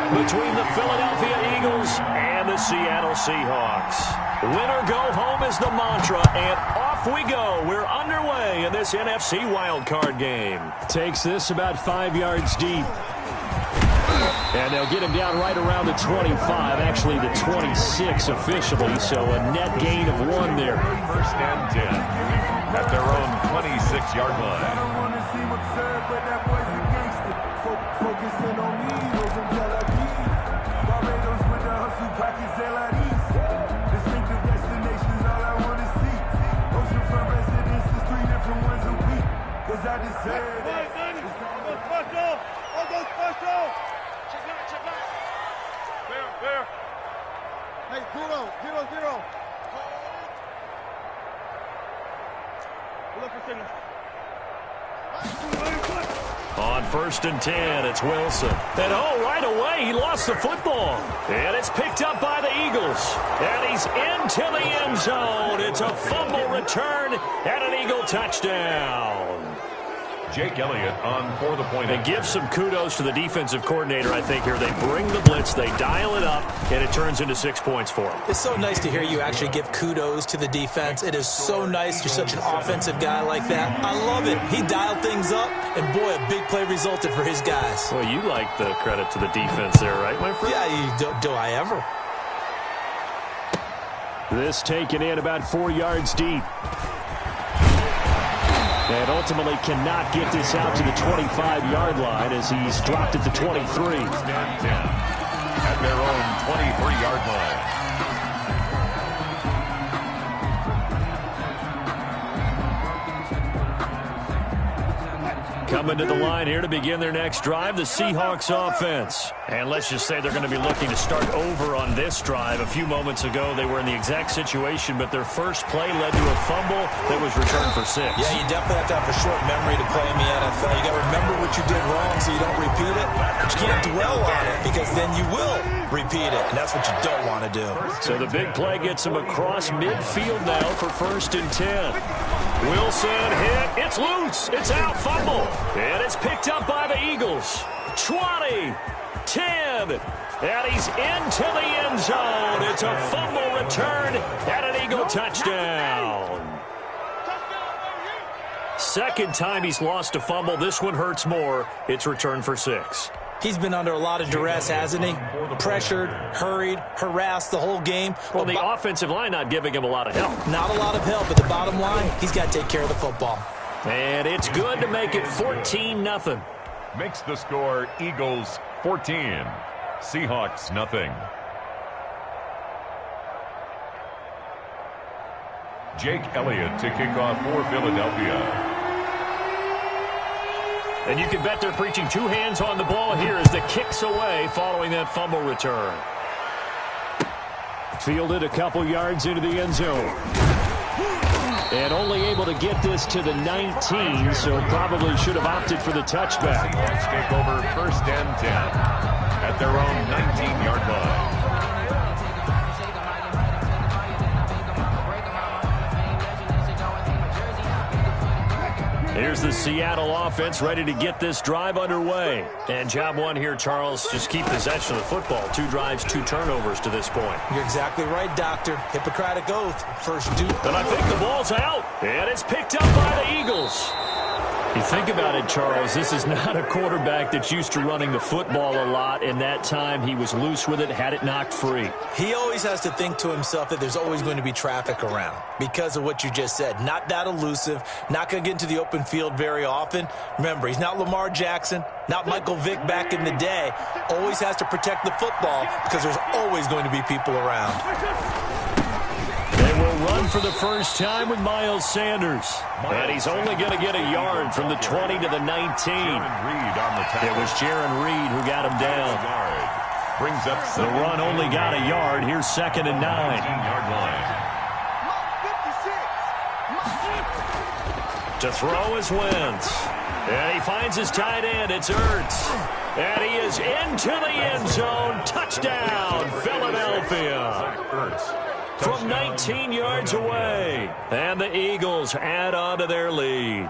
between the Philadelphia Eagles and the Seattle Seahawks. Win or go home is the mantra, and off we go. We're underway in this NFC Wildcard game. Takes this about 5 yards deep. And they'll get him down right around the 25, actually the 26 officially, so a net gain of 1 there. First and 10 at their own 26-yard line. Hey, 0-0-0. On first and 10, it's Wilson. And right away, he lost the football. And it's picked up by the Eagles. And he's into the end zone. It's a fumble return and an Eagle touchdown. Jake Elliott on for the point. And give some kudos to the defensive coordinator, I think, here. They bring the blitz, they dial it up, and it turns into 6 points for him. It's so nice to hear you actually give kudos to the defense. It is so nice. You're such an offensive guy like that. I love it. He dialed things up, and boy, a big play resulted for his guys. Well, you like the credit to the defense there, right, my friend? Yeah, do I ever? This taken in about 4 yards deep. And ultimately cannot get this out to the 25-yard line as he's dropped at the 23. At their own 23-yard line. Coming to the line here to begin their next drive, the Seahawks offense. And let's just say they're going to be looking to start over on this drive. A few moments ago, they were in the exact situation, but their first play led to a fumble that was returned for 6. Yeah, you definitely have to have a short memory to play in the NFL. You got to remember what you did wrong so you don't repeat it. But you can't dwell on it because then you will repeat it, and that's what you don't want to do. So the big play gets him across midfield now for first and 10. Wilson hit. It's loose. It's out. Fumble. And it's picked up by the Eagles. 20, 10, and he's into the end zone. It's a fumble return and an Eagle touchdown. Second time he's lost a fumble. This one hurts more. It's returned for 6. He's been under a lot of duress, hasn't he? Pressured, hurried, harassed the whole game. Well, the offensive line not giving him a lot of help. Not a lot of help, but the bottom line, he's got to take care of the football. And it's good to make it 14-0. Makes the score Eagles 14, Seahawks nothing. Jake Elliott to kick off for Philadelphia. And you can bet they're preaching 2 hands on the ball here as the kick's away following that fumble return. Fielded a couple yards into the end zone. And only able to get this to the 19, so probably should have opted for the touchback. Seahawks take over first and 10 at their own 19-yard line. Here's the Seattle offense ready to get this drive underway. And job 1 here, Charles, just keep possession of the football. 2 drives, 2 turnovers to this point. You're exactly right, Doctor. Hippocratic oath. First due. And I think the ball's out. And it's picked up by the Eagles. You think about it, Charles, this is not a quarterback that's used to running the football a lot, and that time he was loose with it, had it knocked free. He always has to think to himself that there's always going to be traffic around because of what you just said. Not that elusive, not going to get into the open field very often. Remember, he's not Lamar Jackson, not Michael Vick back in the day. Always has to protect the football because there's always going to be people around. They will run for the first time with Miles Sanders. And he's only going to get a yard from the 20 to the 19. It was Jaron Reed who got him down. Brings up the run only got a yard. Here's 2nd and 9. To throw is Wentz. And he finds his tight end. It's Ertz. And he is into the end zone. Touchdown, Philadelphia. Ertz. From 19 yards away. And the Eagles add on to their lead.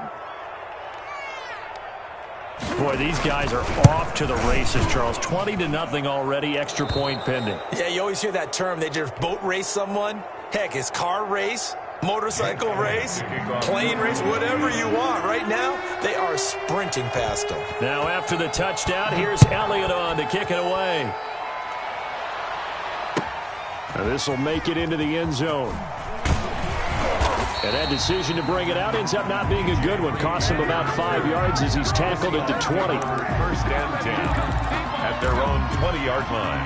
Boy, these guys are off to the races, Charles. 20-0 already, extra point pending. Yeah, you always hear that term. They just boat race someone. Heck, it's car race, motorcycle race, plane race, whatever you want. Right now, they are sprinting past them. Now after the touchdown, here's Elliott on to kick it away. This will make it into the end zone. And that decision to bring it out ends up not being a good one. Costs him about 5 yards as he's tackled at the 20. First and 10 at their own 20-yard line.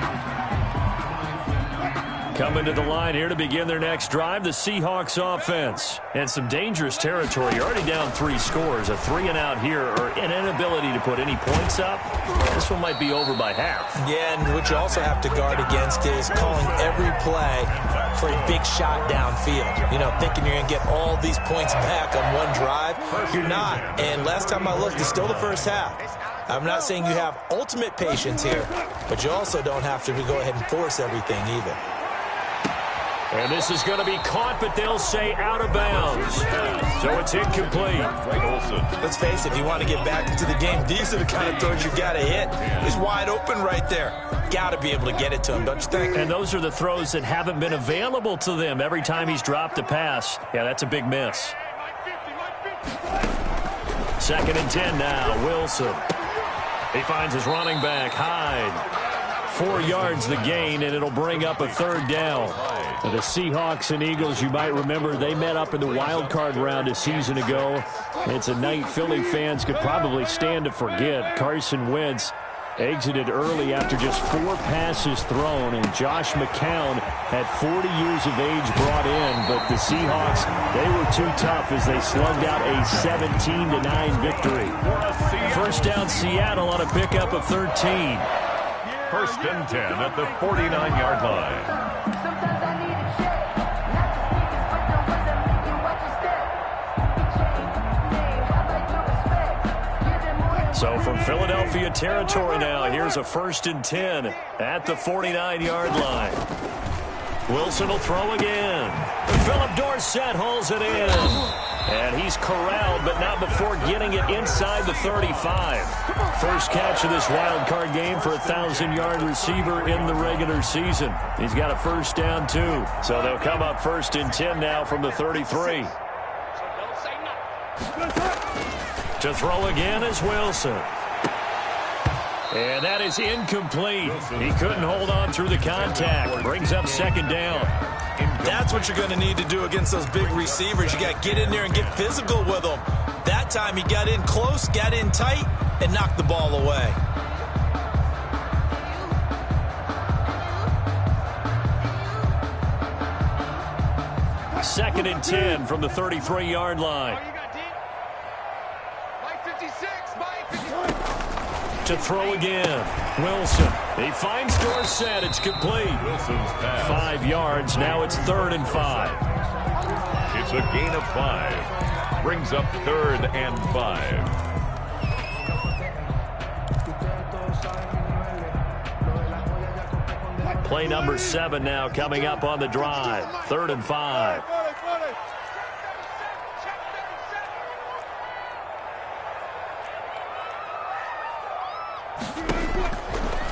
Coming to the line here to begin their next drive, the Seahawks offense. And some dangerous territory. You're already down 3 scores. A 3-and-out here, or an inability to put any points up. This one might be over by half. Yeah, and what you also have to guard against is calling every play for a big shot downfield. You know, thinking you're going to get all these points back on one drive. You're not. And last time I looked, it's still the first half. I'm not saying you have ultimate patience here, but you also don't have to go ahead and force everything either. And this is going to be caught, but they'll say out of bounds. So it's incomplete. Let's face it, if you want to get back into the game, these are the kind of throws you got to hit. He's wide open right there. Got to be able to get it to him, don't you think? And those are the throws that haven't been available to them every time he's dropped a pass. Yeah, that's a big miss. 2nd and 10 now, Wilson. He finds his running back, Hyde. 4 yards the gain, and it'll bring up a 3rd down. And the Seahawks and Eagles, you might remember, they met up in the wild card round a season ago. It's a night Philly fans could probably stand to forget. Carson Wentz exited early after just 4 passes thrown, and Josh McCown had 40 years of age brought in, but the Seahawks, they were too tough as they slugged out a 17-9 victory. 1st down Seattle on a pickup of 13. 1st and 10 at the 49-yard line. So from Philadelphia territory now, here's a 1st and 10 at the 49-yard line. Wilson will throw again. Philip Dorsett holds it in. And he's corralled, but not before getting it inside the 35. First catch of this wild card game for a 1,000-yard receiver in the regular season. He's got a 1st down, too. So they'll come up 1st and 10 now from the 33. To throw again is Wilson. And that is incomplete. He couldn't hold on through the contact. Brings up 2nd down. That's what you're going to need to do against those big receivers. You got to get in there and get physical with them. That time he got in close, got in tight, and knocked the ball away. Second and 10 from the 33-yard line. To throw again, Wilson. He finds Dorsett. It's complete. Wilson's pass. 5 yards. Now it's 3rd and 5. It's a gain of 5. Brings up 3rd and 5. Play number 7 now coming up on the drive. 3rd and 5.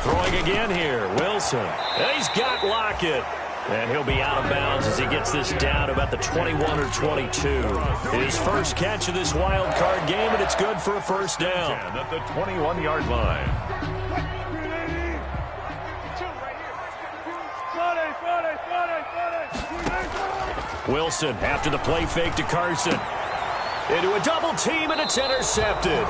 Throwing again here, Wilson. And he's got Lockett. And he'll be out of bounds as he gets this down about the 21 or 22. His first catch of this wild card game, and it's good for a 1st down. At the 21-yard line. Wilson after the play fake to Carson. Into a double team, and it's intercepted.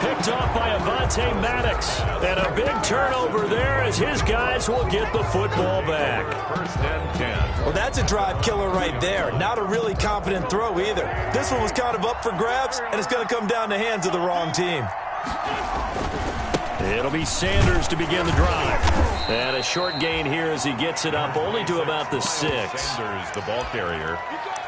Picked off by Avonte Maddox. And a big turnover there as his guys will get the football back. 1st and 10. Well, that's a drive killer right there. Not a really confident throw either. This one was kind of up for grabs, and it's going to come down the hands of the wrong team. It'll be Sanders to begin the drive. And a short gain here as he gets it up only to about the 6. Sanders, the ball carrier.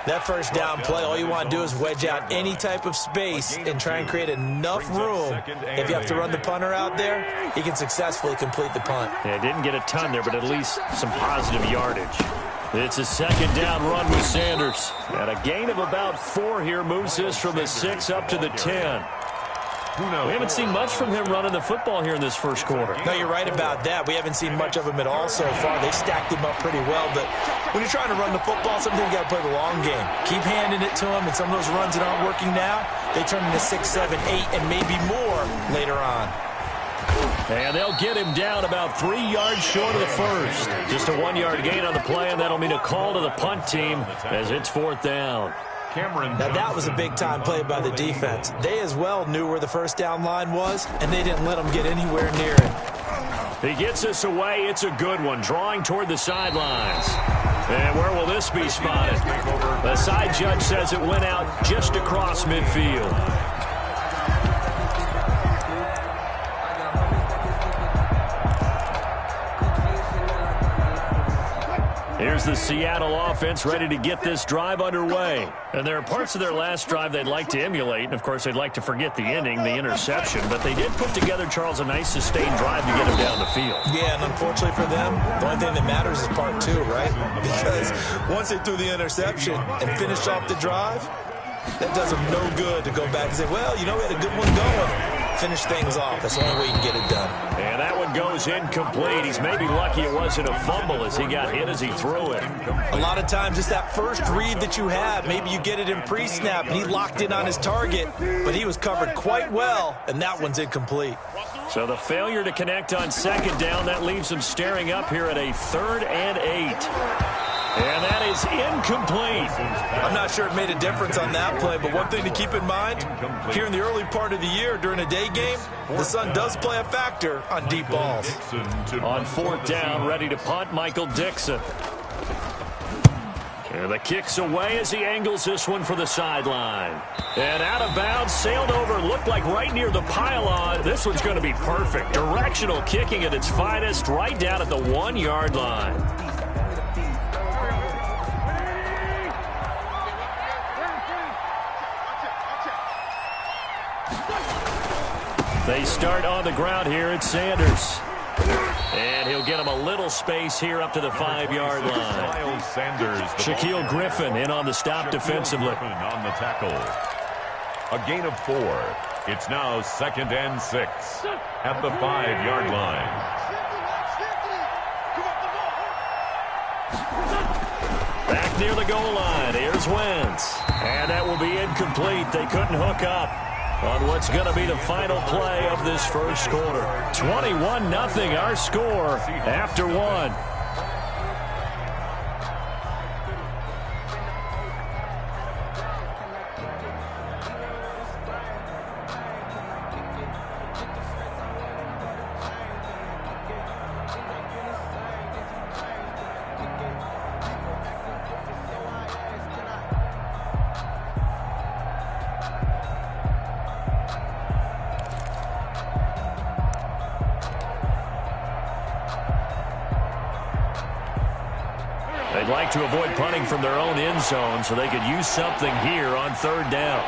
That 1st down play, all you want to do is wedge out any type of space and try and create enough room. If you have to run the punter out there, he can successfully complete the punt. Yeah, didn't get a ton there, but at least some positive yardage. It's a 2nd down run with Sanders. And a gain of about 4 here moves this from the 6 up to the 10. We haven't seen much from him running the football here in this first quarter. No, you're right about that. We haven't seen much of him at all so far. They stacked him up pretty well, but when you're trying to run the football, sometimes you got to play the long game. Keep handing it to him, and some of those runs that aren't working now, they turn into 6, 7, 8, and maybe more later on. And they'll get him down about 3 yards short of the first. Just a 1-yard gain on the play, and that'll mean a call to the punt team as it's 4th down. Now, that was a big-time play by the defense. They as well knew where the first down line was, and they didn't let them get anywhere near it. He gets us away. It's a good one, drawing toward the sidelines. And where will this be spotted? The side judge says it went out just across midfield. Here's the Seattle offense ready to get this drive underway. And there are parts of their last drive they'd like to emulate. And, of course, they'd like to forget the inning, the interception. But they did put together, Charles, a nice sustained drive to get him down the field. Yeah, and unfortunately for them, the only thing that matters is part 2, right? Because once they threw the interception and finished off the drive, that does them no good to go back and say, well, you know, we had a good one going. Finish things off. That's the only way you can get it done. And that one goes incomplete. He's maybe lucky it wasn't a fumble as he got hit as he threw it. A lot of times it's that first read that you have. Maybe you get it in pre-snap, and he locked in on his target, but he was covered quite well, and that one's incomplete. So the failure to connect on 2nd down, that leaves him staring up here at a 3rd and 8. And that is incomplete. I'm not sure it made a difference on that play, but one thing to keep in mind, here in the early part of the year during a day game, the sun does play a factor on deep balls. On 4th down, ready to punt, Michael Dixon. And the kick's away as he angles this one for the sideline. And out of bounds, sailed over, looked like right near the pylon. This one's going to be perfect. Directional kicking at its finest, right down at the 1-yard line. They start on the ground here. It's Sanders. And he'll get him a little space here up to the 5-yard line. Shaquille Griffin in on the stop defensively. On the tackle. A gain of 4. It's now 2nd and 6 at the 5-yard line. Back near the goal line. Here's Wentz. And that will be incomplete. They couldn't hook up on what's going to be the final play of this first quarter. 21-0 our score after 1. They'd like to avoid punting from their own end zone so they could use something here on 3rd down.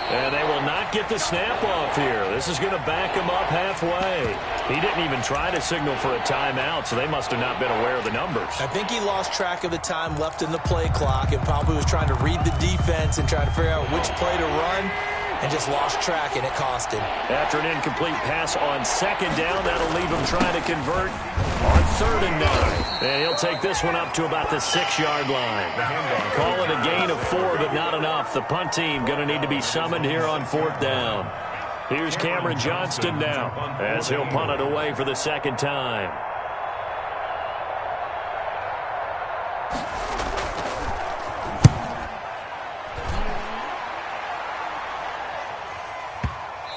And they will not get the snap off here. This is going to back him up halfway. He didn't even try to signal for a timeout, so they must have not been aware of the numbers. I think he lost track of the time left in the play clock and probably was trying to read the defense and trying to figure out which play to run, and just lost track, and it cost him. After an incomplete pass on 2nd down, that'll leave him trying to convert on 3rd and 9. And he'll take this one up to about the 6-yard line. Call it a gain of 4, but not enough. The punt team going to need to be summoned here on 4th down. Here's Cameron Johnston now as he'll punt it away for the 2nd time.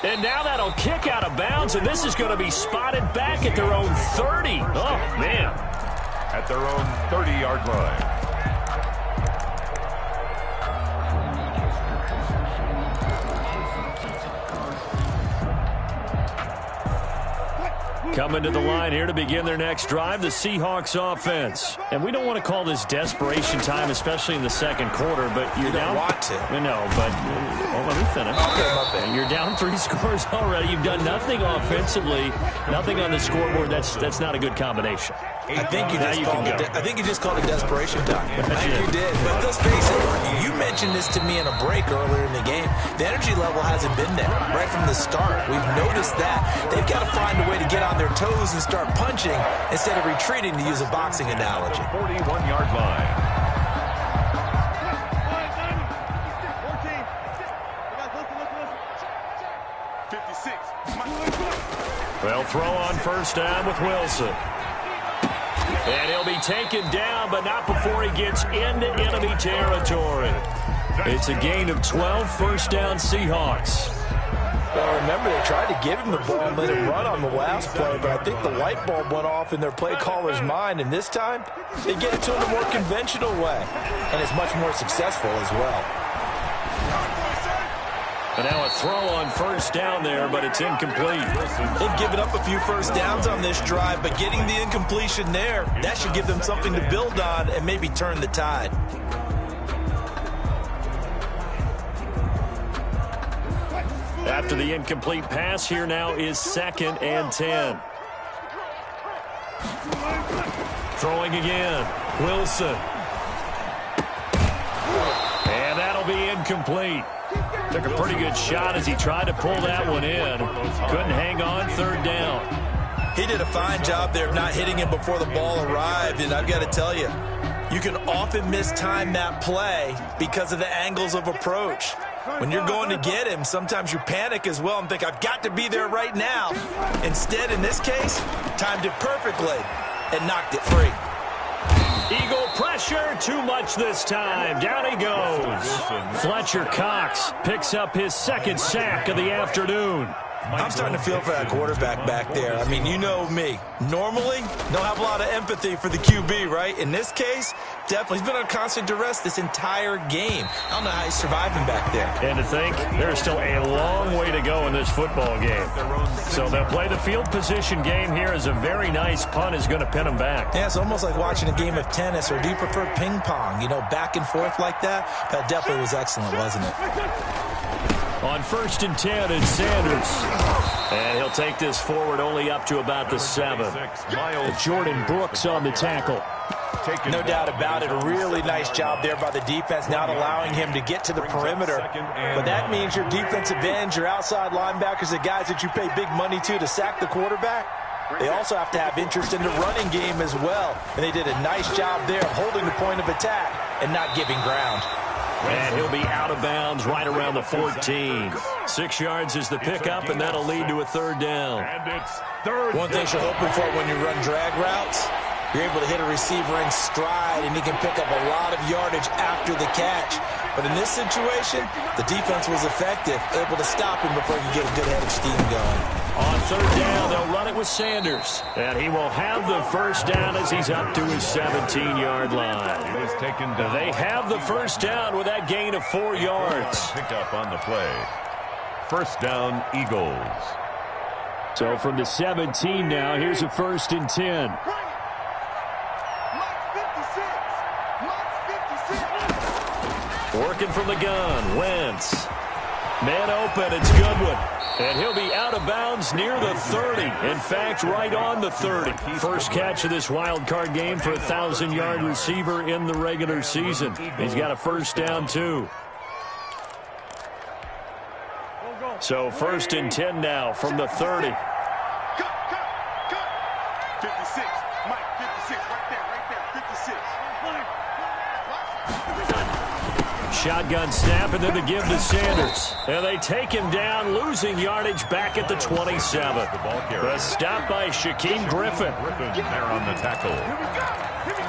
And now that'll kick out of bounds, and this is going to be spotted back at their own 30. Oh, man. At their own 30-yard line. Coming to the line here to begin their next drive, the Seahawks offense. And we don't want to call this desperation time, especially in the 2nd quarter, but you're down. You don't want to. No, but let me finish. Okay. You're down 3 scores already. You've done nothing offensively, nothing on the scoreboard. That's not a good combination. I think you just called it desperation time. I think you did. But let's face it, you mentioned this to me in a break earlier in the game. The energy level hasn't been there right from the start. We've noticed that. They've got to find a way to get on their toes and start punching instead of retreating, to use a boxing analogy. 41-yard line. Well, throw on first down with Wilson. And he'll be taken down, but not before he gets into enemy territory. It's a gain of 12, first down Seahawks. Well, remember, they tried to give him the ball and let him run on the last play, but I think the light bulb went off in their play caller's mind, and this time they get it to him a more conventional way, and it's much more successful as well. And now a throw on first down there, but it's incomplete. They've given up a few first downs on this drive, but getting the incompletion there, that should give them something to build on and maybe turn the tide. After the incomplete pass, here now is 2nd and 10. Throwing again. Wilson. And that'll be incomplete. Took a pretty good shot as he tried to pull that one in. Couldn't hang on, 3rd down. He did a fine job there of not hitting him before the ball arrived, and I've got to tell you, you can often mistime that play because of the angles of approach. When you're going to get him, sometimes you panic as well and think, I've got to be there right now. Instead, in this case, timed it perfectly and knocked it free. Eagle pressure, too much this time. Down he goes. Fletcher Cox picks up his 2nd sack of the afternoon. I'm starting to feel for that quarterback back there. I mean, you know me. Normally, don't have a lot of empathy for the QB, right? In this case, definitely. He's been on constant duress this entire game. I don't know how he's surviving back there. And to think, there's still a long way to go in this football game. So they'll play the field position game here as a very nice punt is going to pin them back. Yeah, it's almost like watching a game of tennis, or do you prefer ping pong? You know, back and forth like that? That definitely was excellent, wasn't it? On 1st and 10, it's Sanders. And he'll take this forward only up to about the 7. Jordan Brooks on the tackle. No doubt about it. A really nice job there by the defense, not allowing him to get to the perimeter. But that means your defensive ends, your outside linebackers, the guys that you pay big money to sack the quarterback, they also have to have interest in the running game as well. And they did a nice job there of holding the point of attack and not giving ground. And he'll be out of bounds right around the 14. 6 yards is the pickup, and that'll lead to a 3rd down. One thing you're hoping for when you run drag routes, you're able to hit a receiver in stride, and he can pick up a lot of yardage after the catch. But in this situation, the defense was effective, able to stop him before he could get a good head of steam going. On 3rd down, they'll run it with Sanders. And he will have the first down as he's up to his 17-yard line. They have the first down with that gain of 4 yards. Pick up on the play. First down, Eagles. So from the 17 now, here's a 1st and 10. Working from the gun, Wentz. Man open, it's Goodwin. And he'll be out of bounds near the 30. In fact, right on the 30. First catch of this wild card game for a 1,000-yard receiver in the regular season. He's got a first down, too. So 1st and 10 now from the 30. 56. Mike, 56. Right there. 56. Shotgun snap, and then the give to Sanders. And they take him down, losing yardage back at the 27. The stop by Shaquem Griffin. Griffin there on the tackle.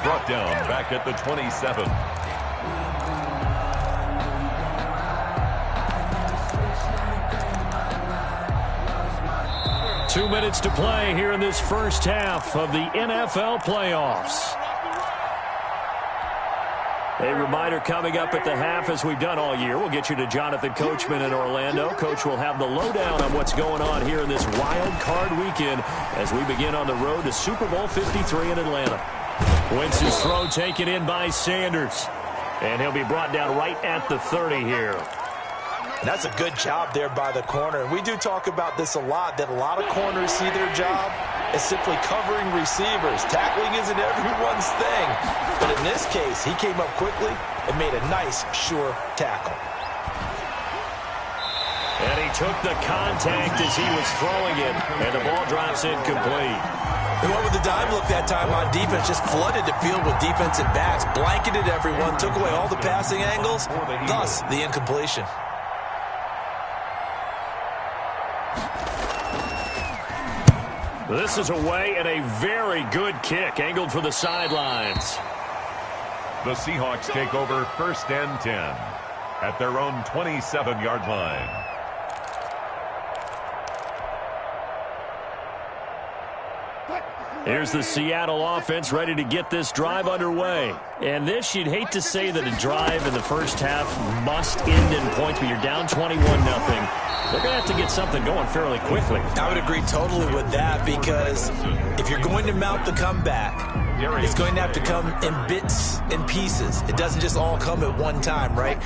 Brought down back at the 27. Two minutes to play here in this first half of the NFL playoffs. A reminder coming up at the half, as we've done all year. We'll get you to Jonathan Coachman in Orlando. Coach will have the lowdown on what's going on here in this wild card weekend as we begin on the road to Super Bowl 53 in Atlanta. Wentz's throw taken in by Sanders. And he'll be brought down right at the 30 here. And that's a good job there by the corner. And we do talk about this a lot, that a lot of corners see their job is simply covering receivers. Tackling isn't everyone's thing. But in this case, he came up quickly and made a nice, sure tackle. And he took the contact as he was throwing it, and the ball drops incomplete. He went with the dive look that time on defense, just flooded the field with defensive backs, blanketed everyone, took away all the passing angles, thus the incompletion. This is away and a very good kick, angled for the sidelines. The Seahawks take over 1st and 10 at their own 27-yard line. Here's the Seattle offense ready to get this drive underway. And this, you'd hate to say that a drive in the first half must end in points, but you're down 21-0. They're going to have to get something going fairly quickly. I would agree totally with that, because if you're going to mount the comeback, it's going to have to come in bits and pieces. It doesn't just all come at one time, right?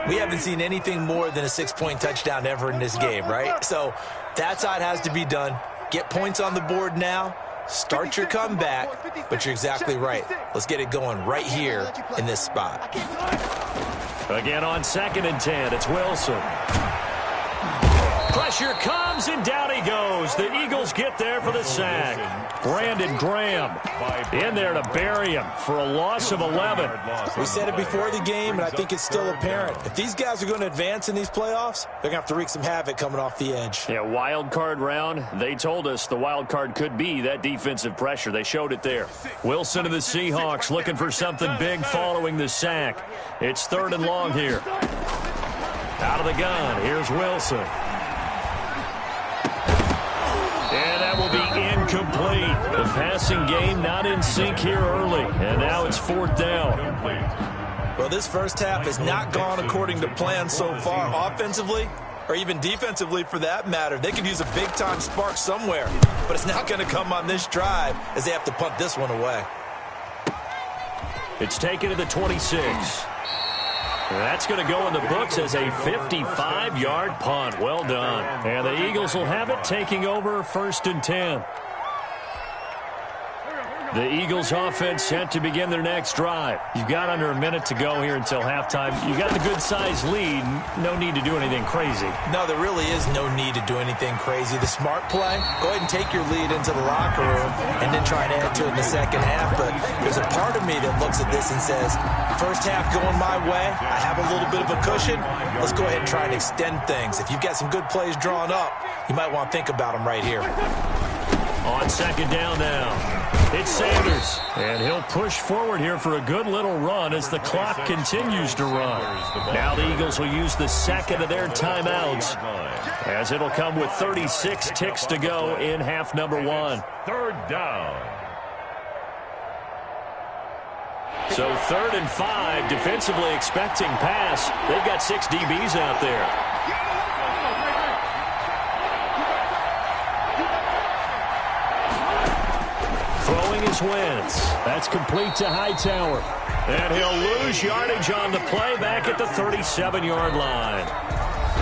We haven't seen anything more than a 6-point touchdown ever in this game, right? So that's how it has to be done. Get points on the board now. Start your comeback, but you're exactly right. Let's get it going right here in this spot. Again on 2nd and 10, it's Wilson. Pressure comes, and down he goes. The Eagles get there for the sack. Brandon Graham in there to bury him for a loss of 11. We said it before the game, and I think it's still apparent. If these guys are going to advance in these playoffs, they're going to have to wreak some havoc coming off the edge. Yeah, wild card round. They told us the wild card could be that defensive pressure. They showed it there. Wilson and the Seahawks looking for something big following the sack. It's 3rd and long here. Out of the gun, here's Wilson. And that will be incomplete. The passing game not in sync here early. And now it's 4th down. Well, this first half has not gone according to plan so far offensively, or even defensively for that matter. They could use a big-time spark somewhere, but it's not going to come on this drive as they have to punt this one away. It's taken to the 26. That's going to go in the books as a 55-yard punt. Well done. And the Eagles will have it, taking over 1st and 10. The Eagles offense set to begin their next drive. You've got under a minute to go here until halftime. You've got the good-sized lead. No need to do anything crazy. No, there really is no need to do anything crazy. The smart play, go ahead and take your lead into the locker room and then try and add to it in the second half. But there's a part of me that looks at this and says, first half going my way, I have a little bit of a cushion. Let's go ahead and try and extend things. If you've got some good plays drawn up, you might want to think about them right here. On 2nd down now. It's Sanders, and he'll push forward here for a good little run as the clock continues to run. Now the Eagles will use the 2nd of their timeouts, as it'll come with 36 ticks to go in half number 1. 3rd down. So 3rd and 5, defensively expecting pass. They've got 6 DBs out there. Throwing is Wentz. That's complete to Hightower. And he'll lose yardage on the play back at the 37-yard line.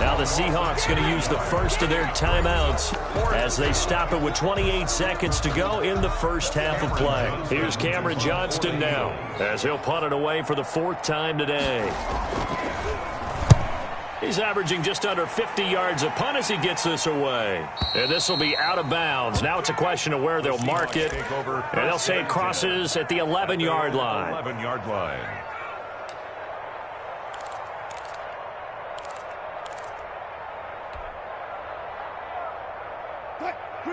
Now the Seahawks going to use the first of their timeouts as they stop it with 28 seconds to go in the first half of play. Here's Cameron Johnston now as he'll punt it away for the 4th time today. He's averaging just under 50 yards a punt as he gets this away. And this will be out of bounds. Now it's a question of where they'll mark it. And they'll say it crosses at the 11-yard line. 11-yard line.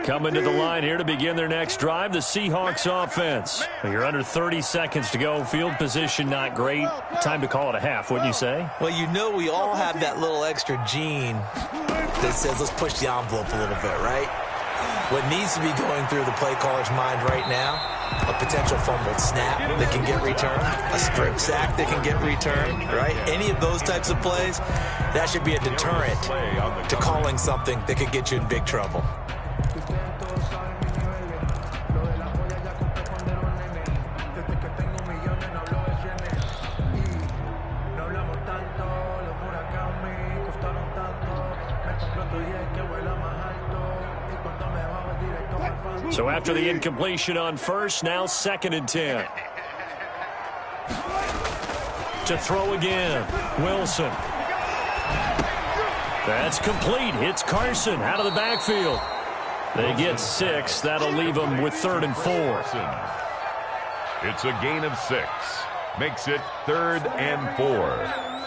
Coming to the line here to begin their next drive, the Seahawks offense. You're under 30 seconds to go. Field position not great. Time to call it a half, wouldn't you say? Well, you know we all have that little extra gene that says let's push the envelope a little bit, right? What needs to be going through the play caller's mind right now, a potential fumbled snap that can get returned, a strip sack that can get returned, right? Any of those types of plays, that should be a deterrent to calling something that could get you in big trouble. So after the incompletion on first. Now 2nd and 10. To throw again. Wilson. That's complete. Hits Carson out of the backfield. They get 6. That'll leave them with 3rd and 4. It's a gain of 6. Makes it 3rd and 4.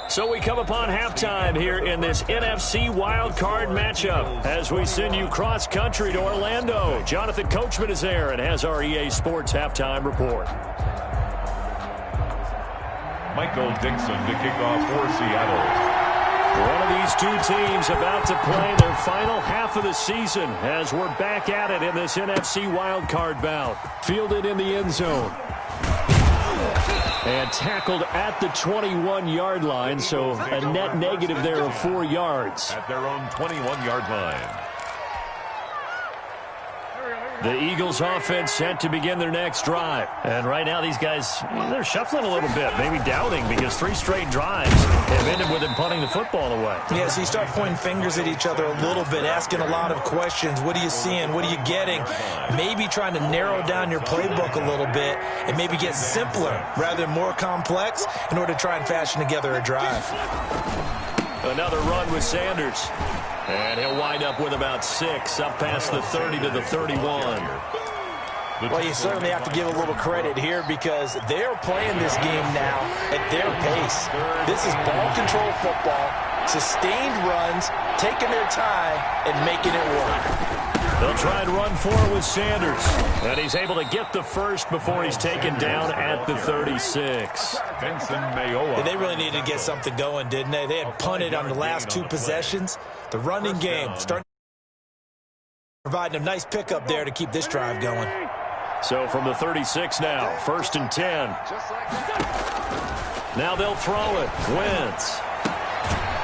So we come upon halftime here in this NFC Wildcard matchup as we send you cross-country to Orlando. Jonathan Coachman is there and has our EA Sports halftime report. Michael Dixon to kick off for Seattle. One of these two teams about to play their final half of the season as we're back at it in this NFC wildcard bout. Fielded in the end zone. And tackled at the 21-yard line, so a net negative there of 4 yards. At their own 21-yard line. The Eagles offense set to begin their next drive. And right now these guys, they're shuffling a little bit, maybe doubting, because 3 straight drives have ended with them punting the football away. Yeah, so you start pointing fingers at each other a little bit, asking a lot of questions. What are you seeing? What are you getting? Maybe trying to narrow down your playbook a little bit and maybe get simpler rather than more complex in order to try and fashion together a drive. Another run with Sanders. And he'll wind up with about 6 up past the 30 to the 31. Well, you certainly have to give a little credit here because they're playing this game now at their pace. This is ball control football, sustained runs, taking their time, and making it work. They'll try and run forward with Sanders. And he's able to get the first before he's taken down at the 36. Benson Mayowa. They really needed to get something going, didn't they? They had punted on the last 2 possessions. The running game starting providing a nice pickup there to keep this drive going. So from the 36 now, 1st and 10. Now they'll throw it. Wentz.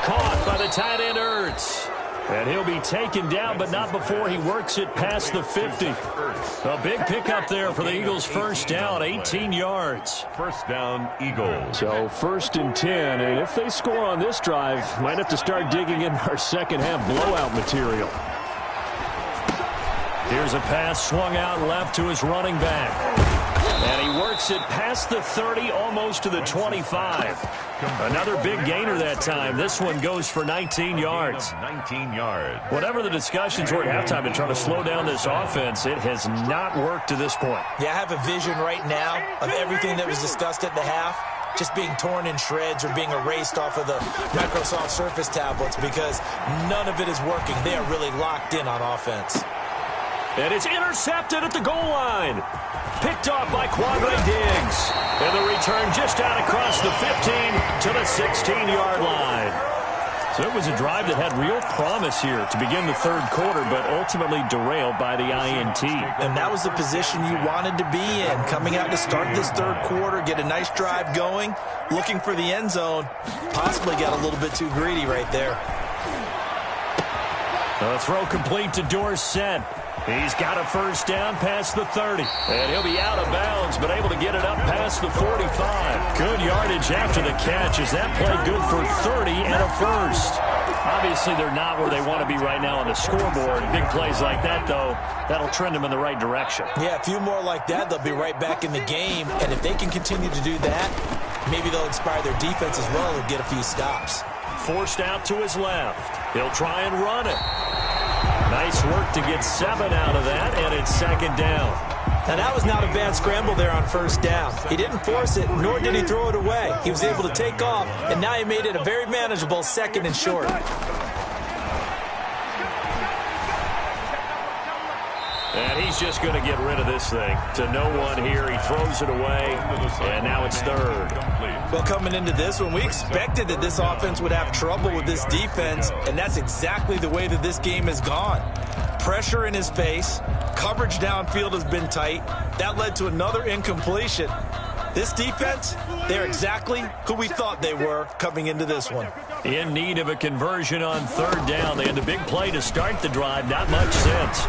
Caught by the tight end Ertz. And he'll be taken down, but not before he works it past the 50. A big pickup there for the Eagles' first down, 18 yards. First down, Eagles. So 1st and 10, and if they score on this drive, might have to start digging in our second half blowout material. Here's a pass swung out left to his running back. And he works it past the 30, almost to the 25. Another big gainer that time. This one goes for 19 yards. 19 yards. Whatever the discussions were at halftime in trying to slow down this offense, it has not worked to this point. Yeah, I have a vision right now of everything that was discussed at the half just being torn in shreds or being erased off of the Microsoft Surface tablets because none of it is working. They are really locked in on offense. And it's intercepted at the goal line. Picked off by Quandre Diggs. And the return just out across the 15 to the 16-yard line. So it was a drive that had real promise here to begin the 3rd quarter, but ultimately derailed by the INT. And that was the position you wanted to be in. Coming out to start this 3rd quarter, get a nice drive going, looking for the end zone. Possibly got a little bit too greedy right there. A throw complete to Dorsett. He's got a first down past the 30. And he'll be out of bounds, but able to get it up past the 45. Good yardage after the catch as that play good for 30 and a first. Obviously, they're not where they want to be right now on the scoreboard. Big plays like that, though, that'll trend them in the right direction. Yeah, a few more like that, they'll be right back in the game. And if they can continue to do that, maybe they'll inspire their defense as well and get a few stops. Forced out to his left. He'll try and run it. Nice work to get 7 out of that, and it's 2nd down. Now, that was not a bad scramble there on 1st down. He didn't force it, nor did he throw it away. He was able to take off, and now he made it a very manageable 2nd and short. And he's just going to get rid of this thing. To no one here, he throws it away, and now it's 3rd. Well, coming into this one, we expected that this offense would have trouble with this defense, and that's exactly the way that this game has gone. Pressure in his face, coverage downfield has been tight. That led to another incompletion. This defense, they're exactly who we thought they were coming into this one. In need of a conversion on 3rd down. They had the big play to start the drive. Not much sense.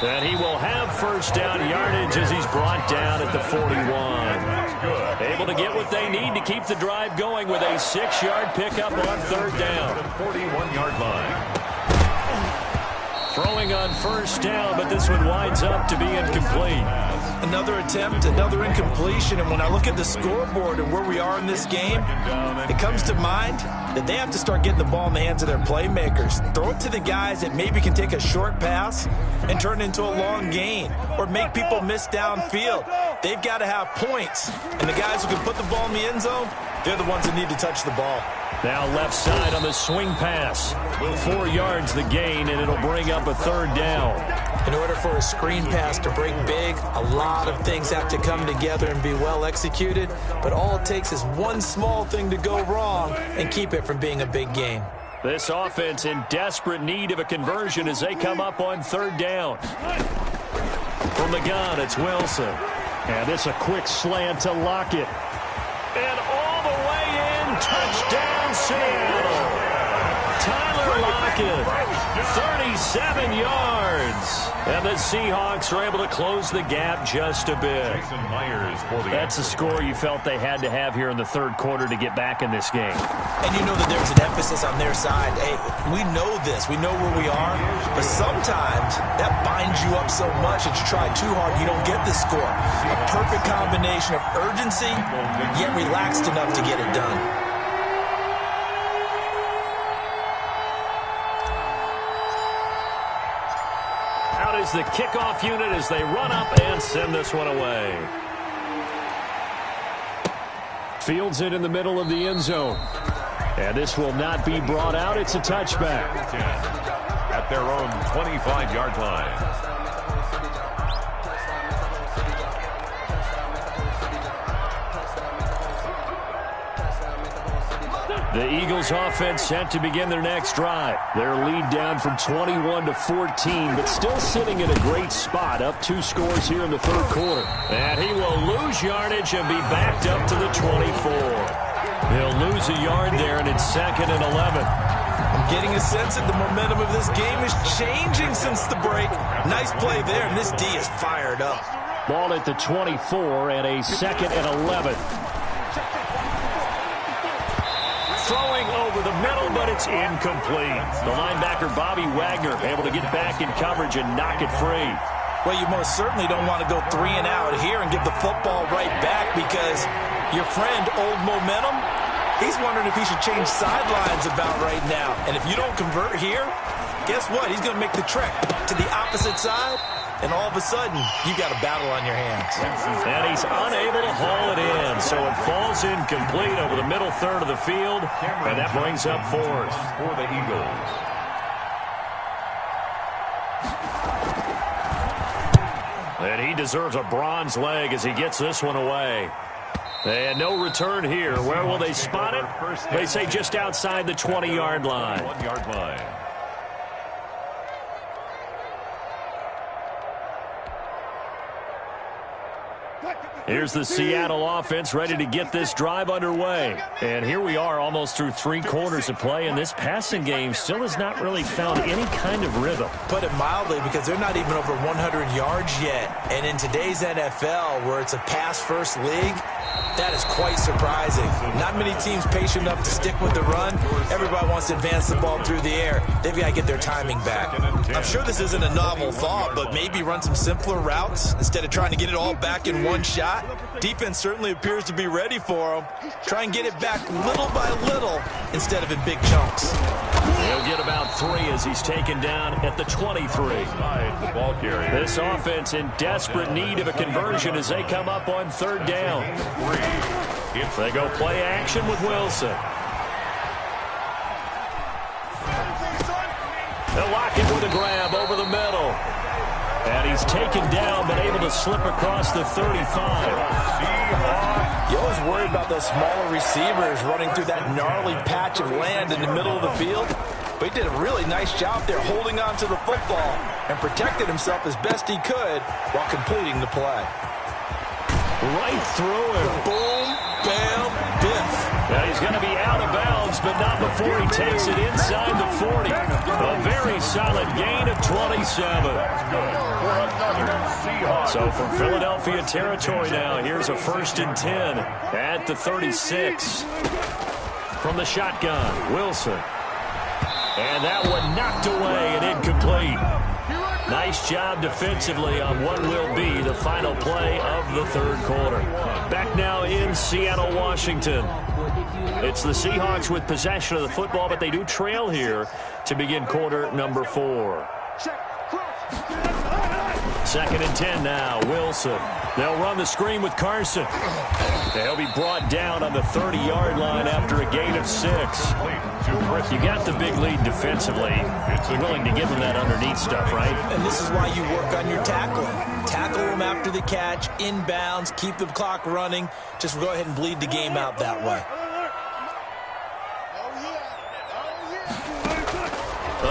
And he will have first down yardage as he's brought down at the 41. Able to get what they need to keep the drive going with a 6-yard pickup on 3rd down. 41-yard line. Throwing on first down, but this one winds up to be incomplete. Another attempt, another incompletion, and when I look at the scoreboard and where we are in this game, it comes to mind that they have to start getting the ball in the hands of their playmakers. Throw it to the guys that maybe can take a short pass and turn it into a long gain or make people miss downfield. They've got to have points, and the guys who can put the ball in the end zone, they're the ones that need to touch the ball. Now left side on the swing pass. 4 yards the gain, and it'll bring up a third down. In order for a screen pass to break big, a lot of things have to come together and be well executed, but all it takes is one small thing to go wrong and keep it from being a big game. This offense in desperate need of a conversion as they come up on third down. From the gun, it's Wilson. And this a quick slant to Lockett. And all the way in, touchdown Seattle. Tyler Lockett, 37 yards. And the Seahawks are able to close the gap just a bit. That's a score you felt they had to have here in the third quarter to get back in this game. And you know that there's an emphasis on their side. Hey, we know this. We know where we are. But sometimes that binds you up so much that you try too hard, you don't get the score. A perfect combination of urgency, yet relaxed enough to get it done. Out is the kickoff unit as they run up and send this one away. Fields it in the middle of the end zone. And this will not be brought out. It's a touchback. At their own 25-yard line. The Eagles offense set to begin their next drive. Their lead down from 21 to 14, but still sitting in a great spot. Up 2 scores here in the third quarter. And he will lose yardage and be backed up to the 24. He'll lose a yard there, and it's 2nd and 11. I'm getting a sense that the momentum of this game is changing since the break. Nice play there, and this D is fired up. Ball at the 24 and a 2nd and 11. Throwing over the middle, but it's incomplete. The linebacker, Bobby Wagner, able to get back in coverage and knock it free. Well, you most certainly don't want to go 3 and out here and give the football right back because your friend, Old Momentum, he's wondering if he should change sidelines about right now. And if you don't convert here, guess what? He's going to make the trek to the opposite side, and all of a sudden, you got a battle on your hands. And he's unable to haul it in, so it falls incomplete over the middle third of the field, and that brings up 4th. For the Eagles. And he deserves a bronze leg as he gets this one away. And no return here. Where will they spot it? They say just outside the 20-yard line. 1-yard line. Here's the Seattle offense ready to get this drive underway. And here we are almost through 3 quarters of play, and this passing game still has not really found any kind of rhythm. Put it mildly, because they're not even over 100 yards yet. And in today's NFL, where it's a pass-first league, that is quite surprising. Not many teams patient enough to stick with the run. Everybody wants to advance the ball through the air. They've got to get their timing back. I'm sure this isn't a novel thought, but maybe run some simpler routes instead of trying to get it all back in one shot. Defense certainly appears to be ready for them. Try and get it back little by little instead of in big chunks. He'll get about 3 as he's taken down at the 23. This offense in desperate need of a conversion as they come up on third down. They go play action with Wilson. They'll lock it with a grab over the middle. And he's taken down, but able to slip across the 35. You always worry about those smaller receivers running through that gnarly patch of land in the middle of the field. But he did a really nice job there holding on to the football and protected himself as best he could while completing the play. Right through it. Boom, bam, biff. Now he's going to be out of bounds, but not before he takes it inside the 40. A very solid gain of 27. So from Philadelphia territory now, here's a 1st and 10 at the 36. From the shotgun, Wilson. And that one knocked away and incomplete. Nice job defensively on what will be the final play of the third quarter. Back now in Seattle, Washington. It's the Seahawks with possession of the football, but they do trail here to begin quarter number 4. Second and 10 now, Wilson. They'll run the screen with Carson. They'll be brought down on the 30-yard line after a gain of 6. You got the big lead defensively. You're willing to give them that underneath stuff, right? And this is why you work on your tackling. Tackle them after the catch, inbounds, keep the clock running. Just go ahead and bleed the game out that way.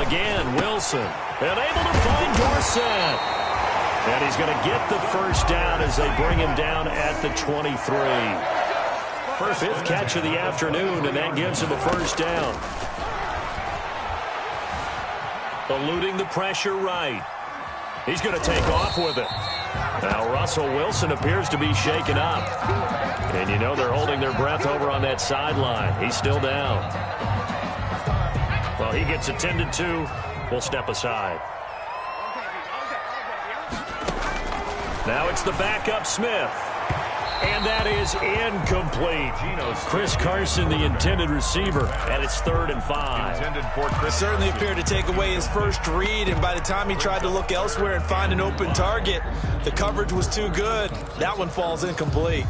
Again, Wilson. And able to find Dorsett. And he's going to get the first down as they bring him down at the 23. For a 5th catch of the afternoon, and that gives him a first down. Eluding the pressure right. He's going to take off with it. Now Russell Wilson appears to be shaken up. And you know they're holding their breath over on that sideline. He's still down. Well, he gets attended to. We'll step aside. Now it's the backup Smith. And that is incomplete. Chris Carson, the intended receiver, and it's 3rd and 5. Certainly appeared to take away his first read, and by the time he tried to look elsewhere and find an open target, the coverage was too good. That one falls incomplete.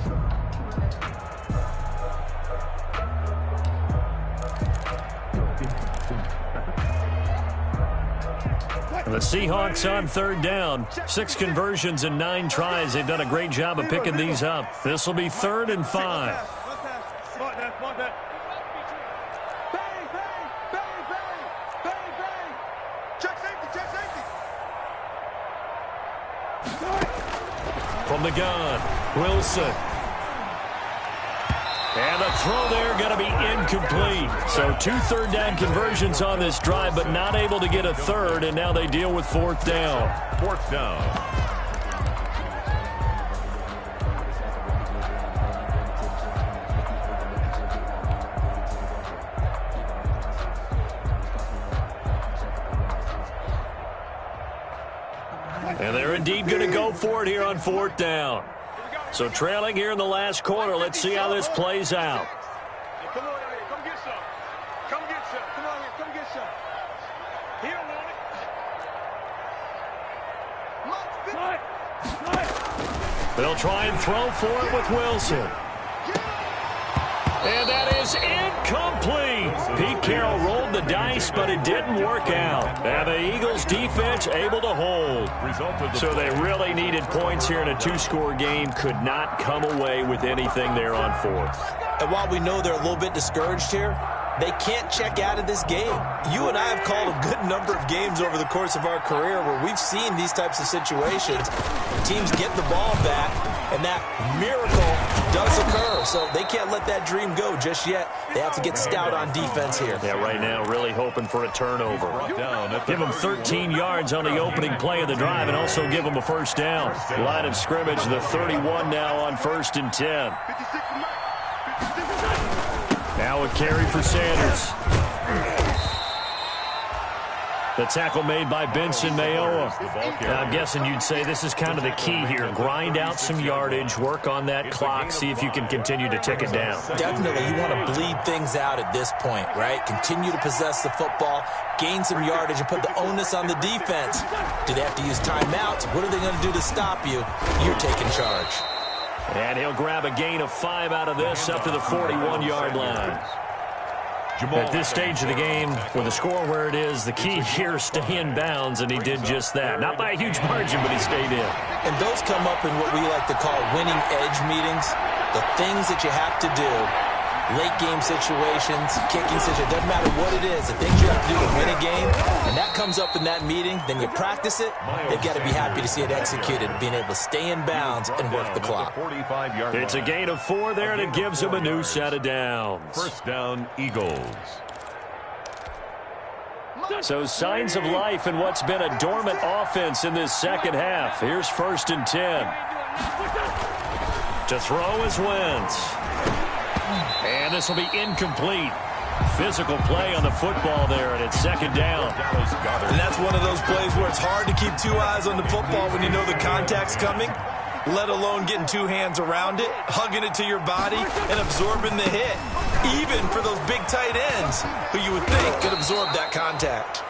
The Seahawks on 3rd down. 6 conversions and 9 tries. They've done a great job of picking these up. This will be 3rd and 5. From the gun, Wilson. And the throw there going to be incomplete. So 2 third down conversions on this drive, but not able to get a third, and now they deal with 4th down. 4th down. And they're indeed going to go for it here on 4th down. So trailing here in the last quarter. Let's see how this plays out. Come on out here. Come get some. Come get some. Come on here. Come get some. He don't want it. They'll try and throw for it with Wilson. And that is incomplete. Pete Carroll rolled the dice, but it didn't work out. And the Eagles defense able to hold. So they really needed points here in a 2-score game. Could not come away with anything there on 4th. And while we know they're a little bit discouraged here, they can't check out of this game. You and I have called a good number of games over the course of our career where we've seen these types of situations. Teams get the ball back, and that miracle does occur. So they can't let that dream go just yet. They have to get stout on defense here. Yeah, right now really hoping for a turnover. Give them 13 yards on the opening play of the drive and also give them a first down. Line of scrimmage, the 31 now on 1st and 10. Now a carry for Sanders. The tackle made by Benson Mayowa. Now, I'm guessing you'd say this is kind of the key here. Grind out some yardage, work on that clock, see if you can continue to tick it down. Definitely, you want to bleed things out at this point, right? Continue to possess the football, gain some yardage, and put the onus on the defense. Do they have to use timeouts? What are they going to do to stop you? You're taking charge. And he'll grab a gain of 5 out of this up to the 41-yard line. At this stage of the game, with the score where it is, the key here is stay in bounds, and he did just that. Not by a huge margin, but he stayed in. And those come up in what we like to call winning edge meetings. The things that you have to do, late game situations, kicking situations, doesn't matter what it is, the things you have to do to win a game, and that comes up in that meeting, then you practice it, they've got to be happy to see it executed, being able to stay in bounds and work the clock. It's a gain of 4 there, and it gives them a new set of downs. First down, Eagles. So signs of life in what's been a dormant offense in this second half. Here's 1st and 10. To throw is Wentz. And this will be incomplete. Physical play on the football there, and it's second down. And that's one of those plays where it's hard to keep two eyes on the football when you know the contact's coming, let alone getting two hands around it, hugging it to your body, and absorbing the hit, even for those big tight ends who you would think could absorb that contact.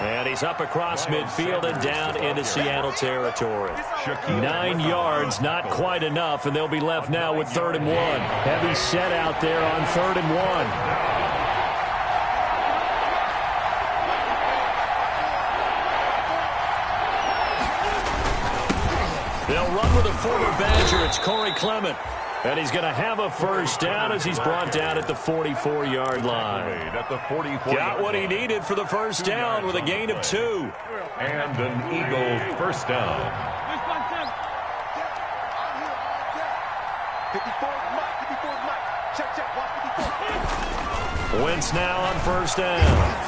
And he's up across midfield and down into Seattle territory. 9 yards, not quite enough, and they'll be left now with 3rd and 1. Heavy set out there on 3rd and 1. They'll run with a former Badger. It's Corey Clement. And he's going to have a first down as he's brought down at the 44-yard line. Got what he needed for the first down with a gain of 2. And an Eagle first down. 54 Mike. Check. Watch 54. Wentz now on first down.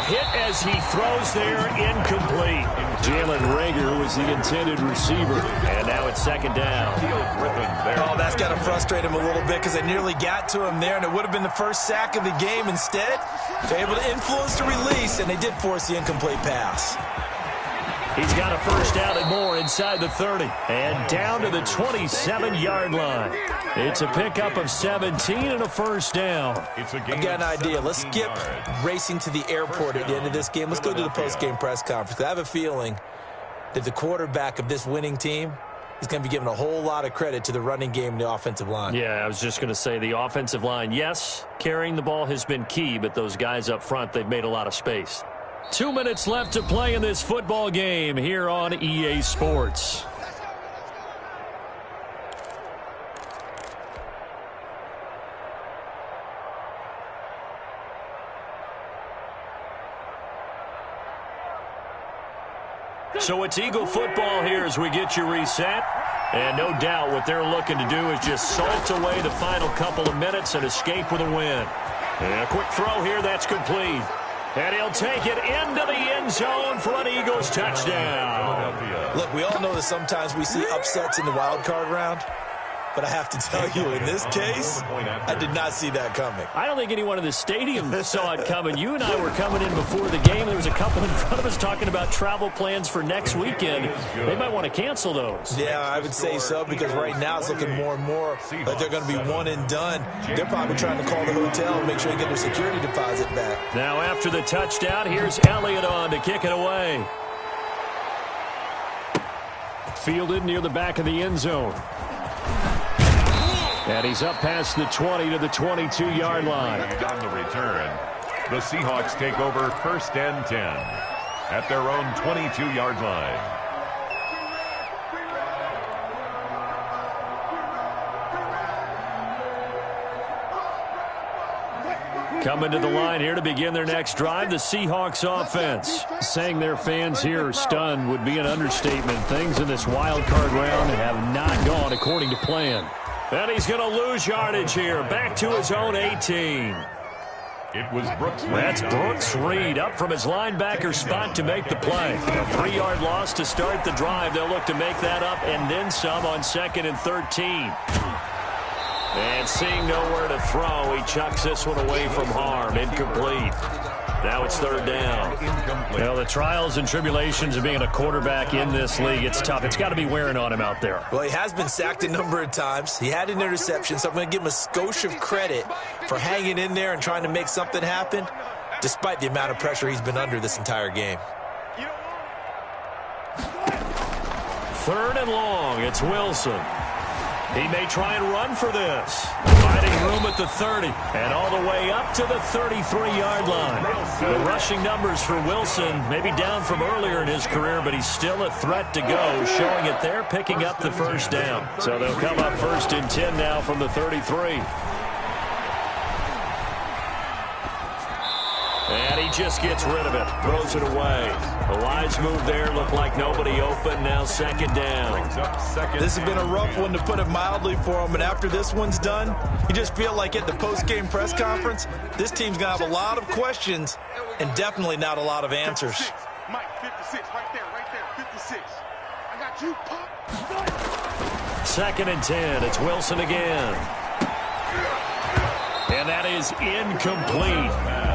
Hit as he throws there, incomplete. Jalen Reagor was the intended receiver. And now it's second down. Oh, that's got to frustrate him a little bit because they nearly got to him there, and it would have been the first sack of the game. Instead, they're able to influence the release, and they did force the incomplete pass. He's got a first down and more inside the 30. And down to the 27-yard line. It's a pickup of 17 and a first down. I've got an idea. Let's skip racing to the airport at the end of this game. Let's go to the post-game press conference. I have a feeling that the quarterback of this winning team is going to be given a whole lot of credit to the running game and the offensive line. Yeah, I was just going to say the offensive line, yes, carrying the ball has been key, but those guys up front, they've made a lot of space. 2 minutes left to play in this football game here on EA Sports. So it's Eagle football here as we get you reset. And no doubt what they're looking to do is just salt away the final couple of minutes and escape with a win. And a quick throw here, that's complete. And he'll take it into the end zone for an Eagles touchdown. Look, we all know that sometimes we see upsets in the wild card round. But I have to tell you, in this case, I did not see that coming. I don't think anyone in the stadium saw it coming. You and I were coming in before the game. There was a couple in front of us talking about travel plans for next weekend. They might want to cancel those. Yeah, I would say so, because right now it's looking more and more like they're going to be one and done. They're probably trying to call the hotel and make sure they get their security deposit back. Now after the touchdown, here's Elliott on to kick it away. Fielded near the back of the end zone. And he's up past the 20 to the 22-yard line. On the return, the Seahawks take over 1st and 10 at their own 22-yard line. Coming to the line here to begin their next drive, the Seahawks offense. Saying their fans here are stunned would be an understatement. Things in this wild card round have not gone according to plan. And he's going to lose yardage here. Back to his own 18. It was Brooks Reed. That's Brooks Reed up from his linebacker spot to make the play. A 3-yard loss to start the drive. They'll look to make that up and then some on 2nd and 13. And seeing nowhere to throw, he chucks this one away from harm. Incomplete. Now it's 3rd down. Well, the trials and tribulations of being a quarterback in this league, it's tough. It's got to be wearing on him out there. Well, he has been sacked a number of times. He had an interception, so I'm going to give him a skosh of credit for hanging in there and trying to make something happen, despite the amount of pressure he's been under this entire game. 3rd and long. It's Wilson. He may try and run for this. Finding room at the 30 and all the way up to the 33-yard line. The rushing numbers for Wilson maybe down from earlier in his career, but he's still a threat to go, showing it there, picking up the first down. So they'll come up 1st and 10 now from the 33. And he just gets rid of it, throws it away. A wise move there, looked like nobody open, now 2nd down. This has been a rough one, to put it mildly, for him, and after this one's done, you just feel like at the post-game press conference, this team's going to have a lot of questions and definitely not a lot of answers. 56. Mike, 56, right there, 56. I got you, Pop. 2nd and 10, it's Wilson again. And that is incomplete.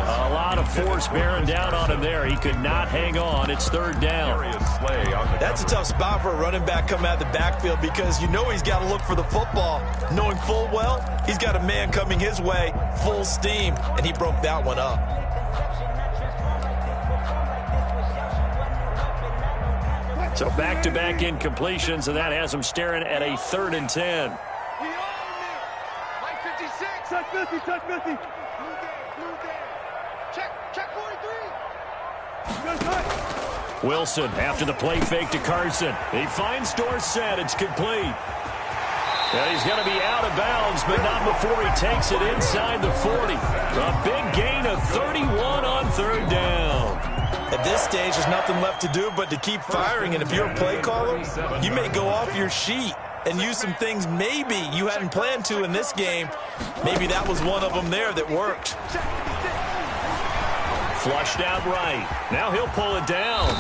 A lot of force bearing down on him there. He could not hang on. It's third down. That's a tough spot for a running back coming out of the backfield because you know he's got to look for the football, knowing full well he's got a man coming his way full steam, and he broke that one up. So back-to-back incompletions, and that has him staring at a 3rd and 10. He owned it. Mike 56. Touch 50, touch 50. Blue there. Check 43. Wilson after the play fake to Carson. He finds Dorsett. It's complete. And he's going to be out of bounds, but not before he takes it inside the 40. A big gain of 31 on 3rd down. At this stage, there's nothing left to do but to keep firing, and if you're a play caller, you may go off your sheet and use some things maybe you hadn't planned to in this game. Maybe that was one of them there that worked. Flushed out right. Now he'll pull it down.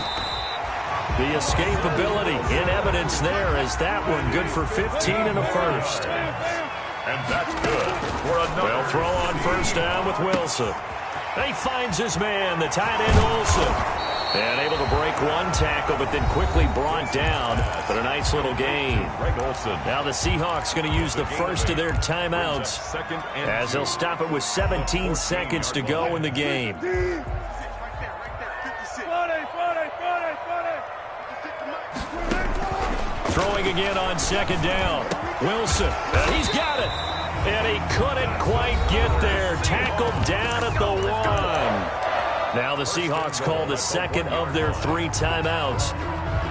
The escapability in evidence there as that one good for 15 and a first. And that's good for another. They'll throw on first down with Wilson. He finds his man, the tight end Olsen. And able to break one tackle, but then quickly brought down. But a nice little gain. Now the Seahawks going to use the first of their timeouts as they'll stop it with 17 seconds to go in the game. Throwing again on 2nd down. Wilson, and he's got it. And he couldn't quite get there. Tackled down at the 1. Now the Seahawks call the second of their 3 timeouts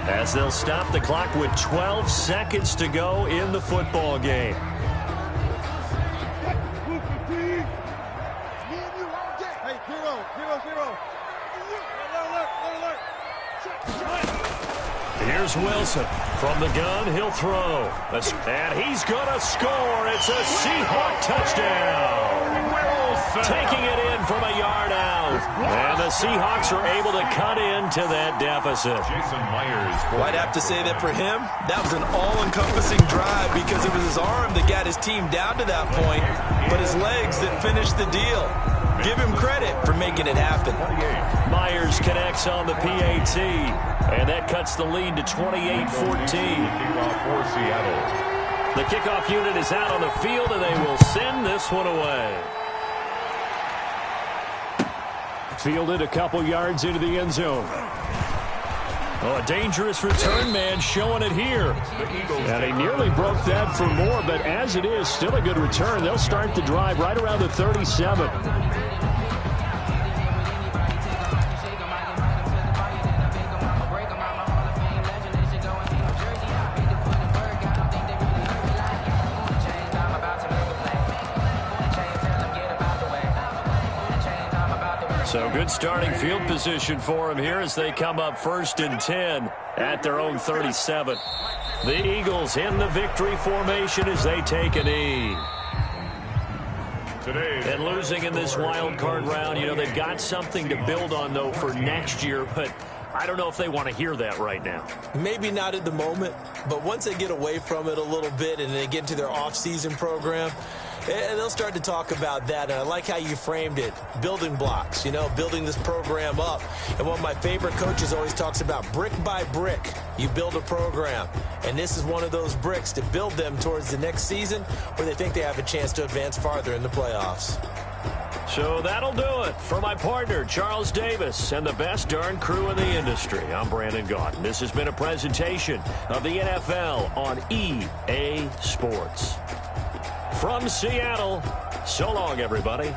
as they'll stop the clock with 12 seconds to go in the football game. Here's Wilson. From the gun, he'll throw. And he's going to score. It's a Seahawk touchdown. Wilson taking it in from a yard out. And the Seahawks are able to cut into that deficit. Jason Myers. Well, I'd have to say that for him, that was an all-encompassing drive because it was his arm that got his team down to that point, but his legs that finished the deal. Give him credit for making it happen. Myers connects on the PAT, and that cuts the lead to 28-14. The kickoff unit is out on the field, and they will send this one away. Fielded a couple yards into the end zone. Oh, a dangerous return man showing it here. And he nearly broke that for more, but as it is, still a good return. They'll start the drive right around the 37. So good starting field position for him here as they come up 1st and 10 at their own 37. The Eagles in the victory formation as they take a knee. And losing in this wild card round, you know, they've got something to build on, though, for next year, but I don't know if they want to hear that right now. Maybe not at the moment, but once they get away from it a little bit and they get into their off-season program, they'll start to talk about that. And I like how you framed it, building blocks, you know, building this program up. And one of my favorite coaches always talks about brick by brick, you build a program. And this is one of those bricks to build them towards the next season where they think they have a chance to advance farther in the playoffs. So that'll do it for my partner, Charles Davis, and the best darn crew in the industry. I'm Brandon Gaudin. This has been a presentation of the NFL on EA Sports. From Seattle, so long, everybody.